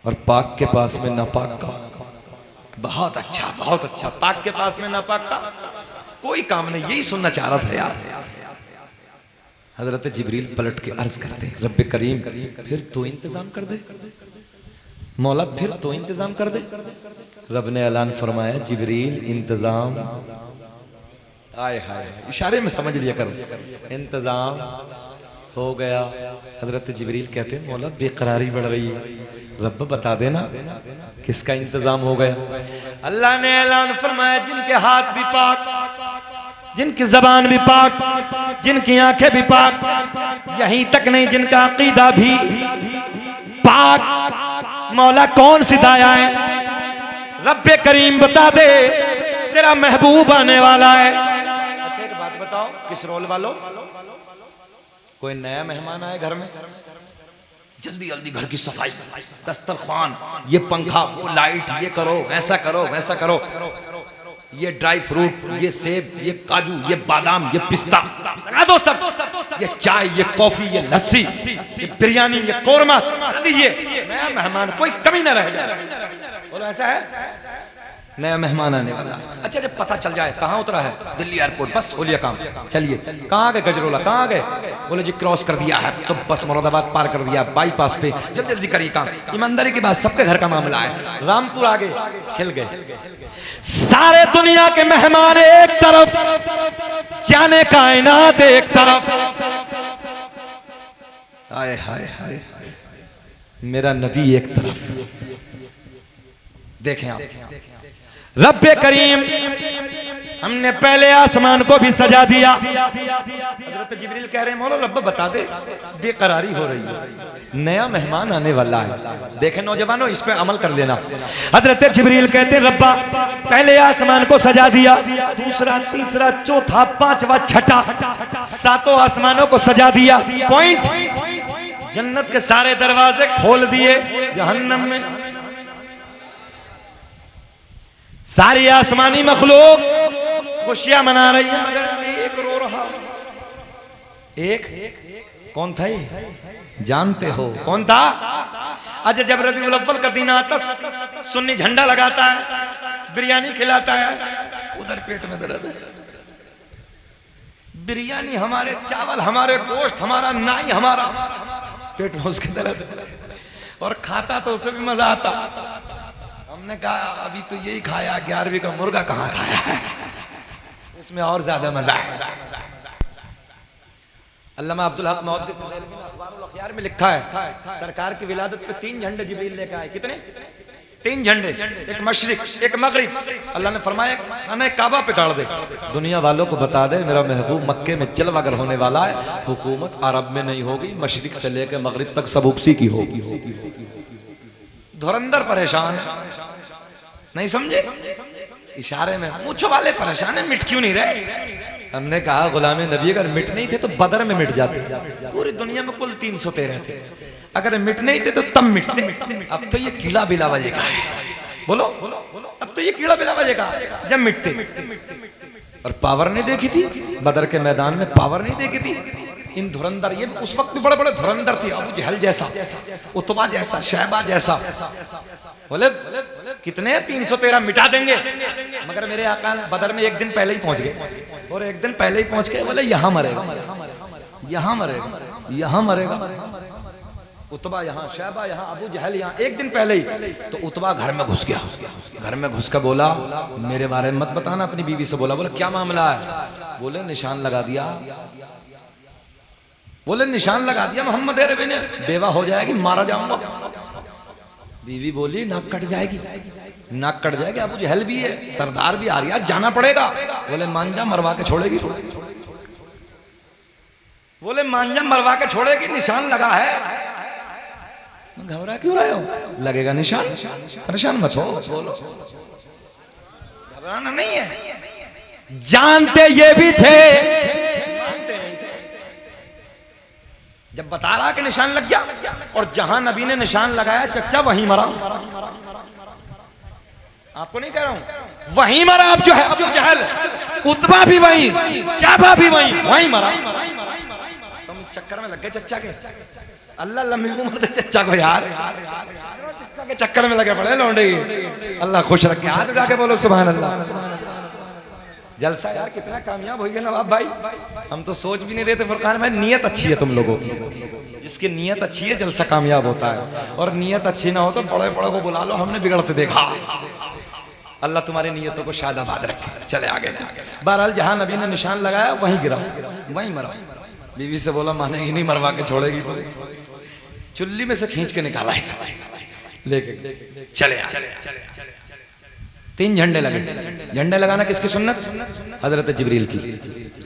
और पाक के पास में नापाक का बहुत अच्छा, बहुत अच्छा। पाक के पास में नापाक का कोई काम नहीं, यही सुनना चाह रहा था यार। हजरत जिब्रील पलट के अर्ज करते, रब्बे करीम फिर तो इंतजाम कर दे, मौला फिर तो इंतजाम कर दे। रब ने ऐलान फरमाया, जिब्रील इंतजाम, आए हाय इशारे में समझ लिया करो, इंतजाम हो गया। हजरत जिब्रील कहते हैं, मौला बेकरारी बढ़ रही है, रब बता देना किसका इंतजाम हो गया। अल्लाह ने ऐलान फरमाया, जिनके हाथ भी पाक, जिनकी जबान भी पाक, जिनकी आंखें भी पाक, यहीं तक नहीं जिनका अकीदा भी पाक। मौला कौन सी दाया है? रब्बे करीम बता दे, तेरा महबूब आने वाला है। अच्छा एक बात बताओ, किस रोल वालों, कोई नया मेहमान आए घर में, जल्दी जल्दी घर की सफाई, दस्तरखान, ये पंखा, वो लाइट, ये करो, ऐसा करो, वैसा करो, ये ड्राई फ्रूट, ये सेब, ये काजू, ये बादाम, ये पिस्ता लगा दो सब, ये चाय, ये कॉफी, ये लस्सी, ये बिरयानी, ये कोरमा दीजिए। नया मेहमान कोई कमी ना रह जाए। बोलो ऐसा है, नया मेहमान आने वाला। अच्छा जब पता चल जाए कहाँ उतरा है, दिल्ली एयरपोर्ट, बस हो लिया काम, चलिए। कहाँ गए गजरोला, कहाँ गए? बोले जी क्रॉस कर दिया है, तो बस मुरादाबाद पार कर दिया, बाईपास पे, जल्दी जल्दी करिए काम। ईमानदारी की बात, सबके घर का मामला है। रामपुर आगे हिल गए, सारे दुनिया के मेहमान एक तरफ, जाने कायनात एक तरफ। हाय हाय हाय, मेरा नबी एक तरफ। देखें आप, रब्बे करीम हमने पहले आसमान को भी सजा दिया। हज़रत जिब्रील कह रहे हैं, मौला रब्बे बता दे, बेकरारी हो रही है, नया मेहमान आने वाला है। देखें नौजवानों, इस पे अमल कर लेना। हज़रत जिब्रील कहते हैं, रब्बा पहले आसमान को सजा दिया, दूसरा, तीसरा, चौथा, पांचवा, छठा, सातों आसमानों को सजा दिया। पॉइंट, जन्नत के सारे दरवाजे खोल दिए, जहन्नम में सारी आसमानी मखलूक खुशियां मना रही है, मगर एक रो रहा। एक कौन था ये? जानते हो कौन था? अच्छा जब रबीउल अव्वल का दिन आता, सुन्नी झंडा लगाता है, बिरयानी खिलाता है, उधर पेट में दर्द है। बिरयानी हमारे, चावल हमारे, गोश्त हमारा, नाई हमारा, पेट में उसके दर्द है। और खाता तो उसे भी मजा आता। हमने कहा अभी तो यही खाया, 11वीं का मुर्गा कहाँ खाया है, उसमें और ज्यादा मजा है। अल्लामा अब्दुल हक मुहद्दिस यार में लिखा है सरकार की विलादत पे 3 झंडे जिब्रील लेकर आए। कितने? 3 झंडे, एक मशरिक एक मगरिब। अल्लाह ने फरमाया खाना काबा पे गाड़ दे, दुनिया वालों को बता दे मेरा महबूब मक्के में जलवागर होने वाला है, हुकूमत अरब में नहीं होगी, मशरिक से लेकर मगरिब तक सब उसी की होगी। धुरंधर परेशान नहीं समझे, इशारे में मूंछ वाले परेशान है, मिट क्यों नहीं रहे? हमने कहा गुलाम नबी अगर मिट नहीं थे तो बदर में मिट जाते, पूरी दुनिया में कुल 313 थे, अगर मिट नहीं थे तो तब मिटते। अब तो ये कीड़ा बिला बजेगा, बोलो अब तो ये कीड़ा बिला बजेगा जब मिटते। और पावर नहीं देखी थी बदर के मैदान में, पावर नहीं देखी थी इन धुरंधर, ये उस वक्त भी बड़े बड़े धुरंधर थे, अबू जहल जैसा, उतबा जैसा, शहबा जैसा। बोले कितने 313 मिटा देंगे, मगर मेरे आका बदर में एक दिन पहले ही पहुंच गए, और एक दिन पहले ही पहुंच के बोले यहाँ मरेगा, यहाँ मरेगा, यहाँ मरेगा। उतबा यहाँ, शहबा यहाँ, अबू जहल यहाँ, एक दिन पहले ही। तो उतबा घर में घुस गया, घर में घुस कर बोला मेरे बारे में मत बताना, अपनी बीवी से बोला। बोले क्या मामला है? बोले निशान लगा दिया, बोले निशान लगा दिया मोहम्मद अरबी ने, बेवा हो जाएगी, मारा जाऊंगा। बीवी बोली नाक कट जाएगी, नाक कट जाएगी, अबू जहल भी है, सरदार भी आ रही है, जाना पड़ेगा। बोले मांझा मरवा के छोड़ेगी, बोले मांझा मरवा के छोड़ेगी, निशान लगा है। घबरा क्यों रहे हो? लगेगा निशान, परेशान मत हो, बोलो घबराना नहीं है। जानते ये भी थे, जब बता रहा कि निशान लग गया, और जहां नबी ने निशान लगाया चच्चा वहीं मरा। आपको नहीं कह रहा हूं, वहीं मरा। अब जो है अबू जहल, उतबा भी वहीं, शहबा भी वहीं मरा। तुम चक्कर में लग गए चच्चा के, अल्लाह लंबी उम्र दे चच्चा को यार, चच्चा के चक्कर में लगे पड़े लौंडे। अल्लाह खुश रखे, हाथ उठा के बोलो सुभान अल्लाह। जलसा यार कितना कामयाब हो गया नवाब भाई, हम तो सोच भी नहीं रहे थे। फुरकान भाई नियत अच्छी है तुम लोगों की, जिसकी नियत अच्छी है जलसा कामयाब होता है, और नियत अच्छी ना हो तो बड़े बड़े को बुला लो, हमने बिगड़ते देखा। अल्लाह तुम्हारी नियतों को शायद आबाद रखे। चले आगे। बहरहाल जहां नबी ने निशान लगाया वहीं गिरा, वहीं मरा। बीवी से बोला मानेगी नहीं, मरवा के छोड़ेगी। चुल्ली में से खींच के निकाला लेके चले। 3 झंडे लगे। झंडे लगाना किसकी सुन्नत? हजरत जिब्रील की।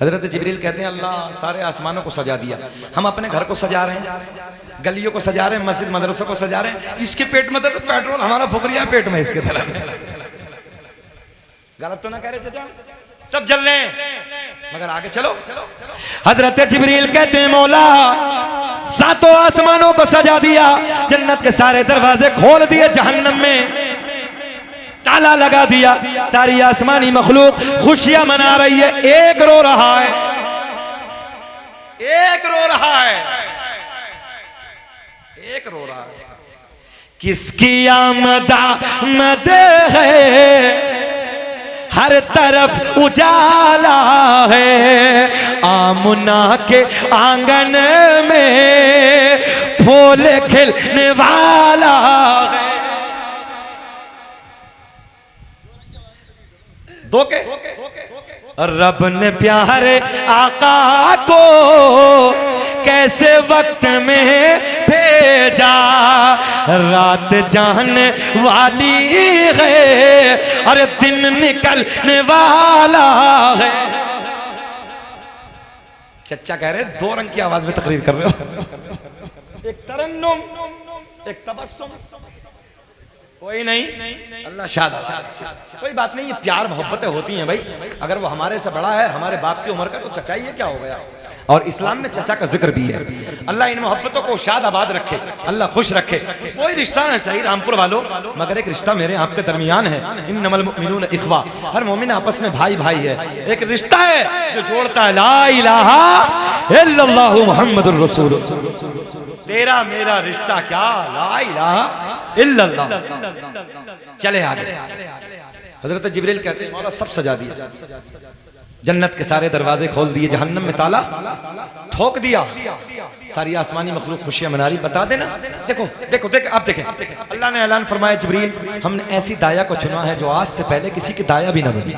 हजरत जिब्रील कहते हैं अल्लाह सारे आसमानों को सजा दिया, हम अपने घर को सजा रहे हैं, गलियों को सजा रहे हैं, मस्जिद मदरसों को सजा रहे हैं। इसके पेट में दर्द, पेट्रोल हमारा फुकरिया पेट में इसके दर्द। गलत तो ना कह रहे चाचा, सब जल रहे हैं, मगर आगे चलो। हजरत जिब्रील कहते हैं मौला 7 आसमानों को सजा दिया, जन्नत के सारे दरवाजे खोल दिए, जहन्नम में ताला लगा दिया। सारी आसमानी मखलूक खुशियां मना रही है, एक रो रहा है, एक रो रहा है, एक रो रहा है। किसकी आमद है, हर तरफ उजाला है, आमुना के आंगन में फूल खिलने वाला है। धोखे रब ने प्यारे आका को कैसे वक्त में भेजा, रात जाने वाली है, अरे दिन निकलने वाला है। चच्चा कह रहे 2 रंग की आवाज में तकरीर कर रहे हो, एक तरन्नुम, एक तबस्सुम। कोई नहीं, अल्लाह शाद। कोई बात नहीं, ये प्यार मोहब्बतें होती हैं भाई। अगर वो हमारे से बड़ा है, हमारे बाप की उम्र का, तो चचा ही क्या हो गया। और इस्लाम में चचा का जिक्र भी है। अल्लाह इन मोहब्बतों को शाद आबाद रखे, अल्लाह खुश रखे। कोई रिश्ता है सही रामपुर वालों, मगर एक रिश्ता मेरे आपके दरमियान है। इन्नमल मुमिनून इख्वा, हर मोमिन आपस में भाई भाई है। एक रिश्ता है जो जोड़ता है, ला इलाहा इल्लल्लाहु मुहम्मदुर रसूल। तेरा मेरा रिश्ता क्या, ला इलाहा इल्लल्लाह। चले आगे। हजरत जिब्रील कहते हैं मौला सब सजा दिया, जन्नत के सारे दरवाजे खोल दिए, जहन्नम में ताला ठोक दिया, सारी आसमानी मखलूक खुशियां मना रही। बता देना, देखो देखो देख, आप देखें, अल्लाह ने ऐलान फरमाया जिब्रील हमने ऐसी दाया को चुना है जो आज से पहले किसी की दाया भी न बनी।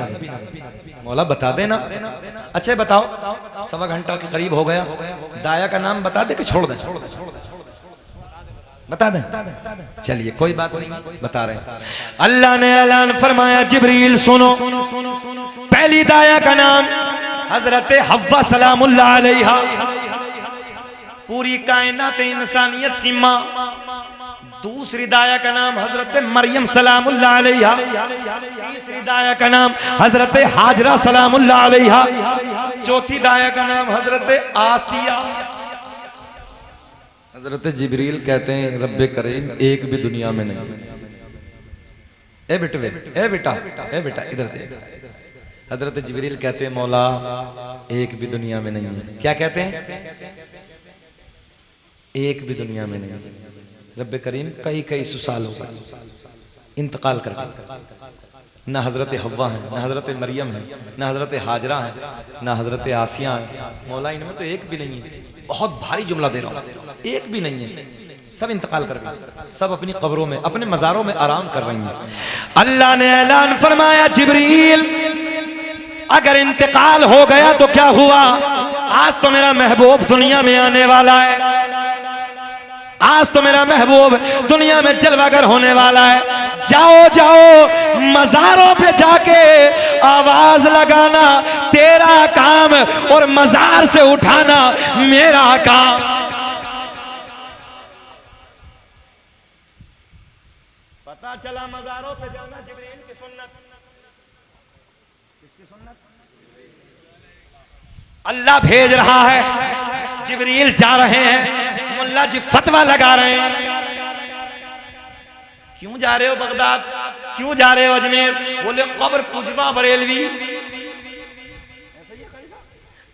मौला बता देना। अच्छा बताओ, 1.25 घंटा के करीब हो गया, दाया का नाम बता दे कि छोड़ दे। बता दें? चलिए कोई बात नहीं, बता रहे हैं। अल्लाह ने ऐलान फरमाया, जिब्रील सुनो, पहली दाया का नाम हजरत हव्वा सलामुल्लाह अलैहा, पूरी कायनात इंसानियत की माँ। दूसरी दाया का नाम हजरत मरियम सलामुल्लाह अलैहा। तीसरी दाया का नाम हजरत हाजरा सलामुल्लाह अलैहा। चौथी दाया का नाम हजरत आसिया। हजरत जिब्रील कहते हैं, रब्बे करीम एक भी दुनिया में नहीं। ए बेटा इधर देख। हजरत जिब्रील कहते हैं, मौला एक भी दुनिया में नहीं है। क्या कहते हैं? एक भी दुनिया में नहीं। रब्बे करीम कई साल हो गए इंतकाल कर गए। ना हजरत हव्वा है, ना हजरत मरियम है, ना हजरत हाजरा है, ना हजरत आसिया है। मौला इनमें तो एक भी नहीं है। बहुत भारी जुमला दे रहा हूं, एक भी नहीं है। सब इंतकाल कर गए, सब अपनी कब्रों में, अपने मज़ारों में आराम कर रही हैं। अल्लाह ने ऐलान फरमाया, जिब्रील अगर इंतकाल हो गया तो क्या हुआ? आज तो मेरा महबूब दुनिया में आने वाला है, आज तो मेरा महबूब दुनिया में जलवागर होने वाला है। जाओ मज़ारों पे जाके आवाज लगाना तेरा काम, और मज़ार से उठाना मेरा काम। पता चला मज़ारों पे जाना जिब्रील की सुन्नत। किसकी सुन्नत? अल्लाह भेज रहा है, जिब्रील जा रहे हैं, मुल्ला जी फतवा लगा रहे हैं। क्यों जा रहे हो बगदाद? क्यों जा रहे हो अजमेर? बोले कब्र पुजवा बरेलवी,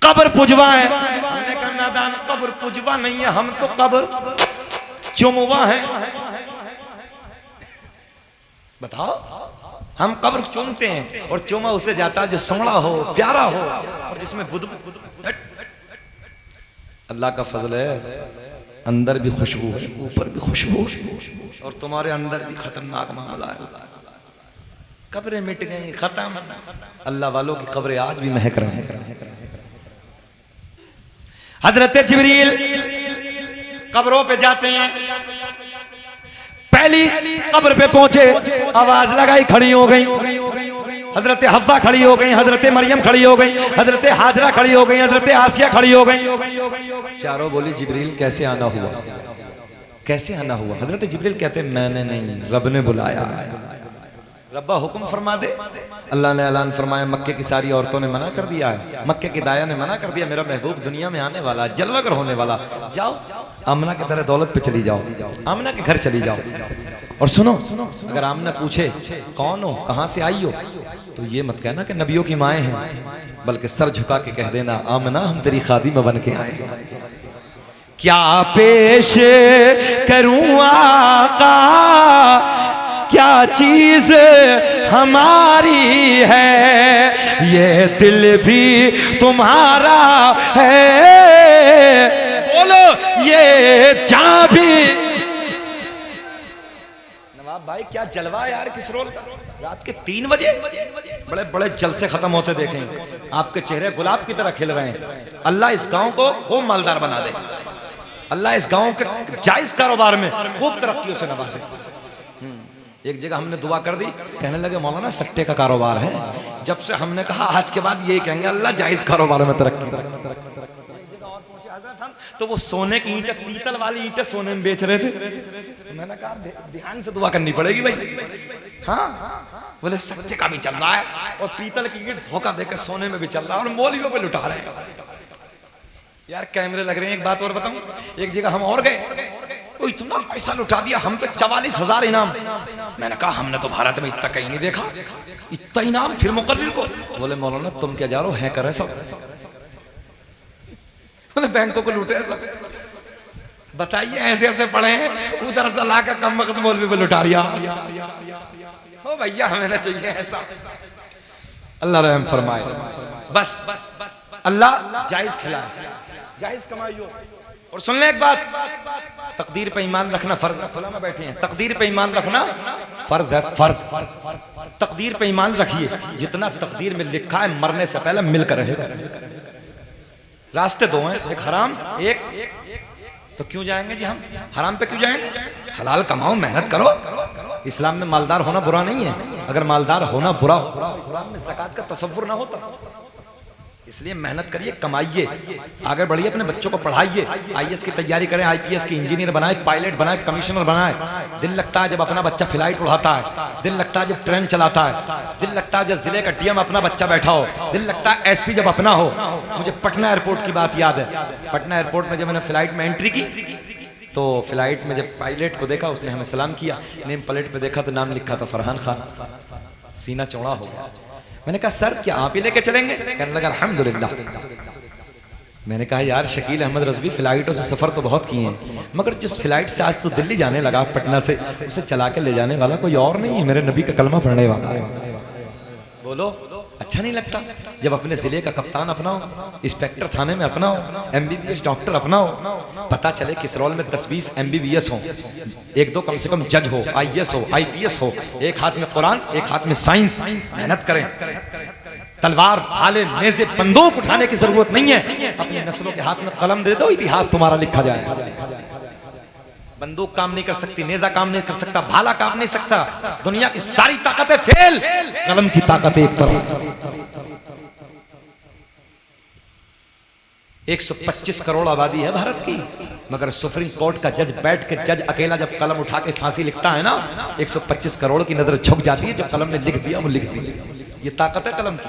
कब्र पुजवा है। हमने कहा नादान, कब्र पुजवा नहीं है, हम तो कब्र चुमवा है। बताओ, हम कब्र चुमते हैं और चुमा उसे जाता है जो सोना हो, प्यारा हो, और जिसमें बुद्ध। अल्लाह का फजल है, अंदर भी खुशबू है, ऊपर भी खुशबू, और तुम्हारे अंदर भी खतरनाक मामला है। कब्रें मिट गई, खत्म। अल्लाह वालों की कब्रें आज भी महक रहे हैं। हजरत जिब्रील कब्रों पे जाते हैं, पहली कब्र पे पहुंचे, आवाज लगाई, खड़ी हो गई। हजरत हव्वा खड़ी हो गई, हजरत मरियम खड़ी हो गई, हजरत हाजरा खड़ी हो गई, हजरत आसिया खड़ी हो गई। चारों बोली, जिब्रील कैसे आना हुआ, कैसे आना हुआ? हजरत जिब्रील कहते, मैंने नहीं, रब ने बुलाया। रब्बा हुक्म फरमा दे। अल्लाह ने ऐलान फरमाया, मक्के की सारी औरतों ने मना कर दिया है, मक्के की दाया ने मना कर दिया, मेरा महबूब दुनिया में आने वाला, जलवागर होने वाला। जाओ आमना के दर दौलत पे चली जाओ, आमना के घर चली जाओ। और सुनो, अगर आमना पूछे कौन हो, कहां से आई हो, तो ये मत कहना कि नबियों की माएँ हैं, बल्कि सर झुका के कह देना, आमना हम तेरी खादिम बन के आए। क्या पेश करूं आका, क्या चीज हमारी है, ये दिल भी तुम्हारा है, बोलो ये जान भी। नवाब भाई क्या जलवा यार, किस रोल का? रात के 3 बजे बड़े बड़े जलसे खत्म होते देखें, आपके चेहरे गुलाब की तरह खिल रहे हैं। अल्लाह इस गांव को खूब मालदार बना दे, अल्लाह इस गांव के जायज कारोबार में खूब तरक्कियों से नवाजे। एक जगह हमने दुआ कर दी, कहने लगे मौलाना सट्टे का कारोबार है। जब से हमने कहा आज के बाद यही कहेंगे, अल्लाह जायज कारोबार में तरक्की। तो वो सोने की ईंटें, पीतल वाली ईंटें सोने में बेच रहे थे। मैंने कहा ध्यान से दुआ करनी पड़ेगी भाई। हाँ, बोले सट्टे का भी चल रहा है और पीतल की ईंट धोखा देकर सोने में भी चल रहा है, और मौलवियों पे लुटा रहे हैं। यार कैमरे लग रहे हैं। एक बात और बताऊं, एक जगह हम और गए, वो इतना पैसा लुटा दिया हम पे, 44,000 इनाम। मैंने कहा हमने तो भारत में इतना कहीं नहीं देखा, इतना इनाम। फिर मुकर्रिर को बोले मौलाना तुम क्या जा रहे हो, है करे सब, बैंकों को लूटे सब। बताइए ऐसे ऐसे पड़े हैं, उधर से लाकर कम वक्त मौलवी पे लुटा रिया। हो भैया हमें ना चाहिए ऐसा। अल्लाह रहम फरमाए। बस अल्लाह जायज खिलाए, जायज कमाइयो। और सुन ले एक बात, तकदीर पे ईमान रखना फर्ज है। फलाना बैठे हैं, तकदीर पे ईमान रखना फर्ज है, फर्ज। तकदीर पे ईमान रखिए, जितना तकदीर में लिखा है मरने से पहले मिलकर रहेगा। रास्ते दो हैं, एक हराम, तो क्यों जाएंगे जी हम हराम पे क्यों जाएंगे? हलाल कमाओ, मेहनत करो। इस्लाम में मालदार होना बुरा नहीं है। अगर मालदार होना बुरा हो इस्लाम में ज़कात का तसव्वुर ना होता। इसलिए मेहनत करिए, कमाइए, आगे बढ़िए, अपने बच्चों को पढ़ाइए, आईएएस की तैयारी करें, आईपीएस की इंजीनियर बनाए, पायलट बनाए, कमिश्नर बनाए। दिल लगता है जब अपना बच्चा फ्लाइट उड़ाता है, दिल लगता है जब ट्रेन चलाता है, दिल लगता है जब जिले का डीएम अपना बच्चा बैठा हो, दिल लगता है एसपी जब अपना हो। मुझे पटना एयरपोर्ट की बात याद है। पटना एयरपोर्ट में जब मैंने फ्लाइट में एंट्री की तो फ्लाइट में जब पायलट को देखा उसने हमें सलाम किया, नेम प्लेट पे देखा तो नाम लिखा था फरहान खान। सीना चौड़ा हो गया। मैंने कहा सर क्या आप ही लेके चलेंगे? कहने लगा अल्हम्दुलिल्लाह। मैंने कहा यार शकील अहमद रज़वी फ्लाइटों से सफ़र तो बहुत किए हैं, मगर जिस फ्लाइट से आज तो दिल्ली जाने लगा पटना से, उसे चला के ले जाने वाला कोई और नहीं है, मेरे नबी का कलमा पढ़ने वाला है। बोलो अच्छा नहीं लगता जब अपने जिले का कप्तान अपना हो, इंस्पेक्टर थाने में अपना हो, एमबीबीएस डॉक्टर अपना हो, पता चले किस रोल में 10-20 एमबीबीएस हो, 1-2 कम से कम जज हो, आईएएस हो, आईपीएस हो, एक हाथ में कुरान एक हाथ में साइंस। मेहनत करें, तलवार भाले नेज़े बंदूक उठाने की जरूरत नहीं है, अपनी नस्लों के हाथ में कलम दे दो, इतिहास तुम्हारा लिखा जाएगा। बंदूक काम नहीं कर सकती, नेजा काम नहीं कर सकता, भाला काम नहीं सकता, दुनिया की सारी ताकतें फेल, कलम की ताकत एक तरफ। 125 करोड़ आबादी है भारत की, मगर सुप्रीम कोर्ट का जज बैठ के जज अकेला जब कलम उठा के फांसी लिखता है ना, 125 करोड़ की नजर झुक जाती है। जो कलम ने लिख दिया वो लिख दिया। ये ताकत है कलम की।